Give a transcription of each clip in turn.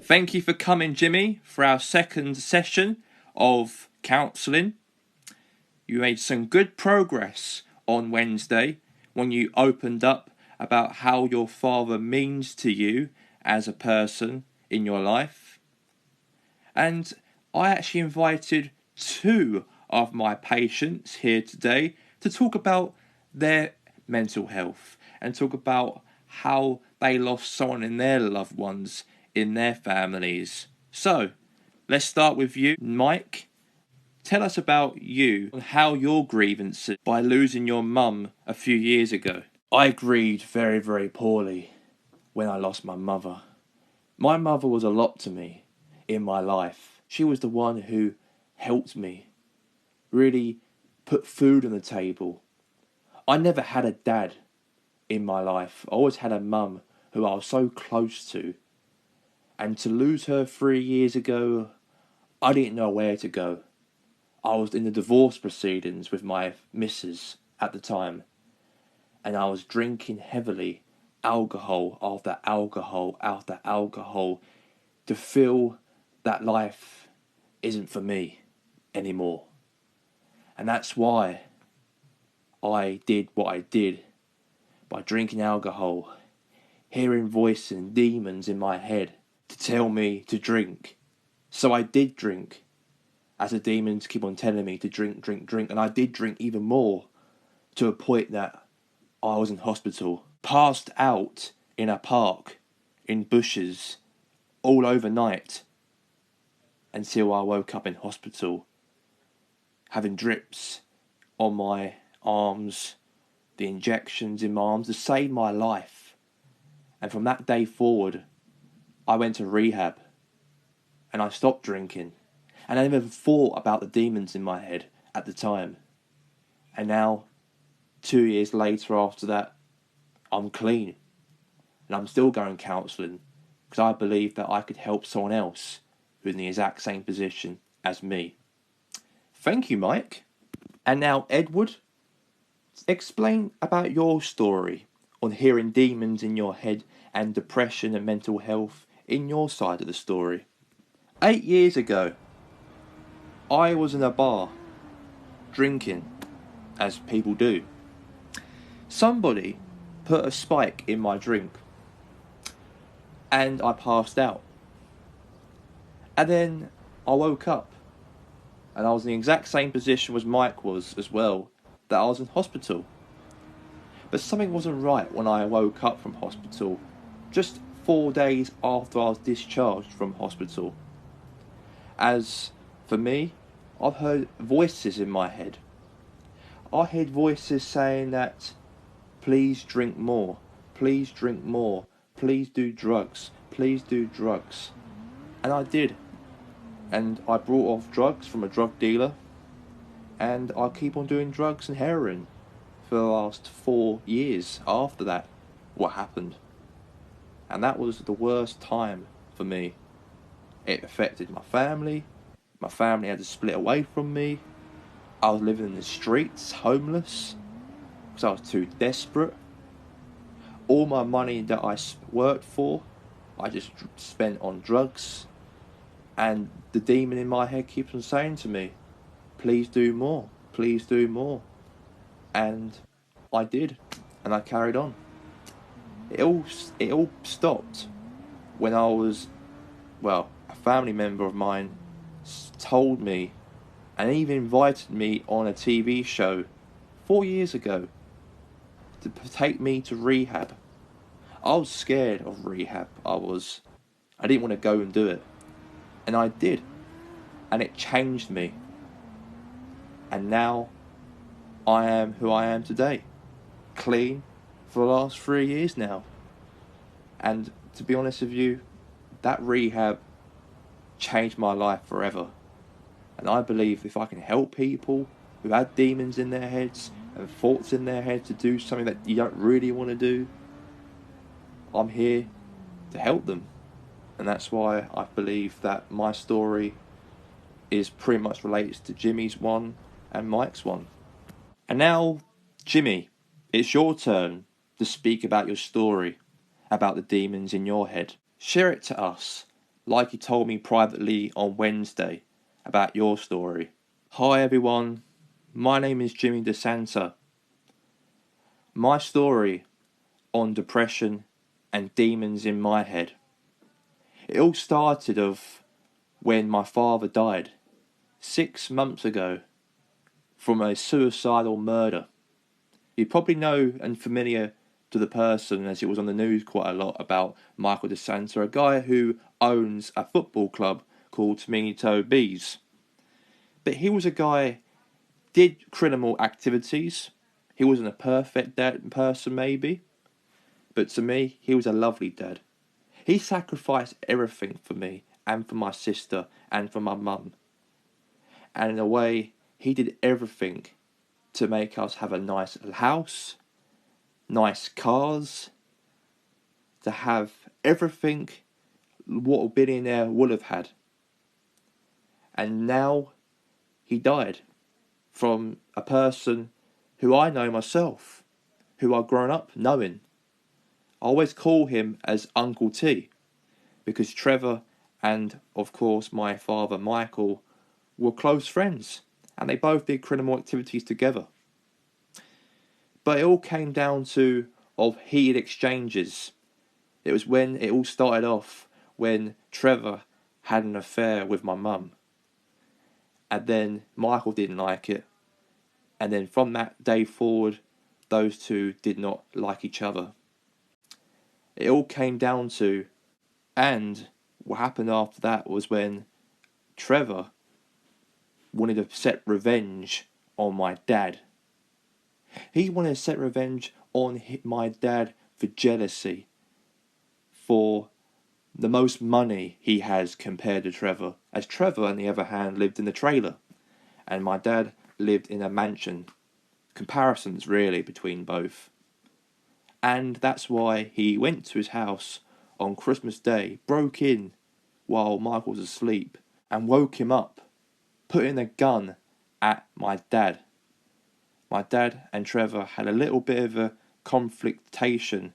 Thank you for coming, Jimmy, for our second session of counselling. You made some good progress on Wednesday when you opened up about how your father means to you as a person in your life. And I actually invited two of my patients here today to talk about their mental health and talk about how they lost someone in their loved ones in their families. So, let's start with you, Mike. Tell us about you and how your grievances by losing your mum a few years ago. I grieved very, very poorly when I lost my mother. My mother was a lot to me in my life. She was the one who helped me, really put food on the table. I never had a dad in my life. I always had a mum who I was so close to. And to lose her 3 years ago, I didn't know where to go. I was in the divorce proceedings with my missus at the time. And I was drinking heavily, alcohol after alcohol after alcohol, to feel that life isn't for me anymore. And that's why I did what I did, by drinking alcohol, hearing voices and demons in my head to tell me to drink. So I did drink, as the demons keep on telling me to drink, and I did drink even more, to a point that I was in hospital, passed out in a park, in bushes, all overnight, until I woke up in hospital, having drips on my arms, the injections in my arms to save my life. And from that day forward, I went to rehab, and I stopped drinking, and I never thought about the demons in my head at the time. And now, 2 years later after that, I'm clean, and I'm still going counselling, because I believe that I could help someone else who's in the exact same position as me. Thank you, Mike. And now, Edward, explain about your story on hearing demons in your head and depression and mental health in your side of the story. 8 years ago, I was in a bar, drinking, as people do. Somebody put a spike in my drink, and I passed out. And then I woke up, and I was in the exact same position as Mike was as well, that I was in hospital. But something wasn't right when I woke up from hospital, just 4 days after I was discharged from hospital. As for me, I've heard voices in my head. I heard voices saying that, please drink more, please drink more, please do drugs, please do drugs. And I did. And I brought off drugs from a drug dealer, and I keep on doing drugs and heroin for the last 4 years after that, what happened. And that was the worst time for me. It affected my family. My family had to split away from me. I was living in the streets, homeless, because I was too desperate. All my money that I worked for, I just spent on drugs. And the demon in my head keeps on saying to me, please do more, please do more. And I did, and I carried on. It all stopped when I was, a family member of mine told me, and even invited me on a TV show 4 years ago to take me to rehab. I was scared of rehab. I didn't want to go and do it. And I did. And it changed me. And now I am who I am today. Clean for the last 3 years now. And to be honest with you, that rehab changed my life forever. And I believe if I can help people who had demons in their heads and thoughts in their heads to do something that you don't really want to do, I'm here to help them. And that's why I believe that my story is pretty much related to Jimmy's one and Mike's one. And now, Jimmy, it's your turn to speak about your story, about the demons in your head. Share it to us, like you told me privately on Wednesday about your story. Hi everyone, my name is Jimmy DeSanta. My story on depression and demons in my head. It all started of when my father died 6 months ago from a suicidal murder. You probably know and familiar to the person, as it was on the news quite a lot, about Michael DeSanta, a guy who owns a football club called Tominito Bees. But he was a guy, did criminal activities. He wasn't a perfect person maybe, but to me, he was a lovely dad. He sacrificed everything for me and for my sister and for my mum. And in a way, he did everything to make us have a nice house, nice cars, to have everything what a billionaire would have had. And now he died from a person who I know myself, who I've grown up knowing. I always call him as Uncle T, because Trevor and, of course, my father Michael were close friends, and they both did criminal activities together. But it all came down to of heated exchanges. It was when it all started off, when Trevor had an affair with my mum, and then Michael didn't like it, and then from that day forward, those two did not like each other. It all came down to, and what happened after that was when Trevor wanted to set revenge on my dad. He wanted to set revenge on my dad for jealousy, for the most money he has compared to Trevor, as Trevor, on the other hand, lived in a trailer, and my dad lived in a mansion. Comparisons, really, between both. And that's why he went to his house on Christmas Day, broke in while Michael was asleep, and woke him up, putting a gun at my dad. My dad and Trevor had a little bit of a conflictation,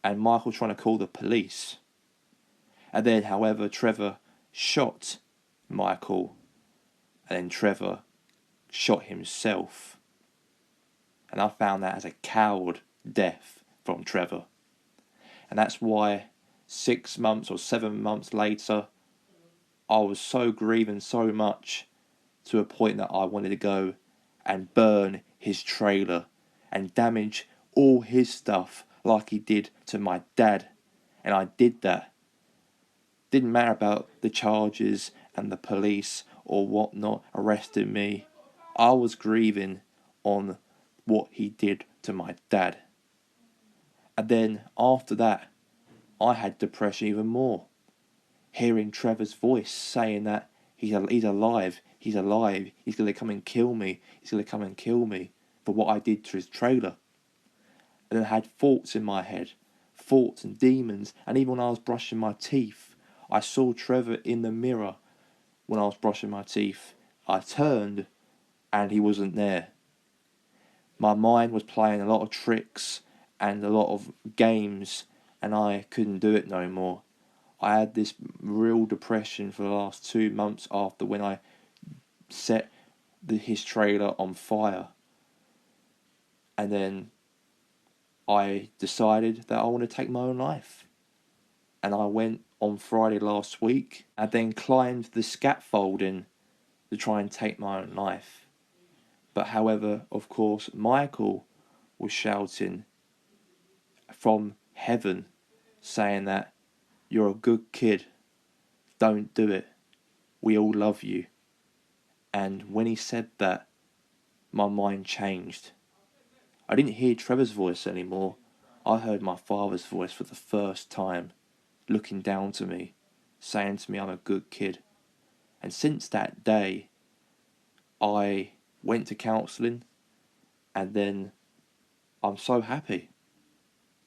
and Michael trying to call the police. And then, however, Trevor shot Michael, and then Trevor shot himself. And I found that as a coward death from Trevor. And that's why 6 months or 7 months later, I was so grieving so much, to a point that I wanted to go and burn his trailer and damage all his stuff like he did to my dad. And I did that. Didn't matter about the charges and the police or whatnot arresting me. I was grieving on what he did to my dad. And then after that, I had depression even more. Hearing Trevor's voice saying that he's alive, he's alive, he's going to come and kill me, he's going to come and kill me for what I did to his trailer. And then I had thoughts in my head, thoughts and demons, and even when I was brushing my teeth, I saw Trevor in the mirror when I was brushing my teeth. I turned and he wasn't there. My mind was playing a lot of tricks and a lot of games, and I couldn't do it no more. I had this real depression for the last 2 months after when I set his trailer on fire. And then I decided that I want to take my own life. And I went on Friday last week and then climbed the scaffolding to try and take my own life. But however, of course, Michael was shouting from heaven, saying that you're a good kid, don't do it, we all love you. And when he said that, my mind changed. I didn't hear Trevor's voice anymore. I heard my father's voice for the first time, looking down to me, saying to me I'm a good kid. And since that day, I went to counselling, and then I'm so happy.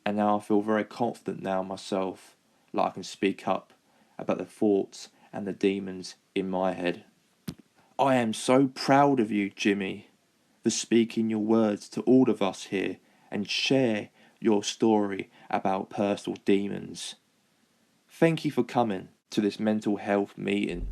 And now I feel very confident now myself, like I can speak up about the thoughts and the demons in my head. I am so proud of you, Jimmy, for speaking your words to all of us here and share your story about personal demons. Thank you for coming. to this mental health meeting.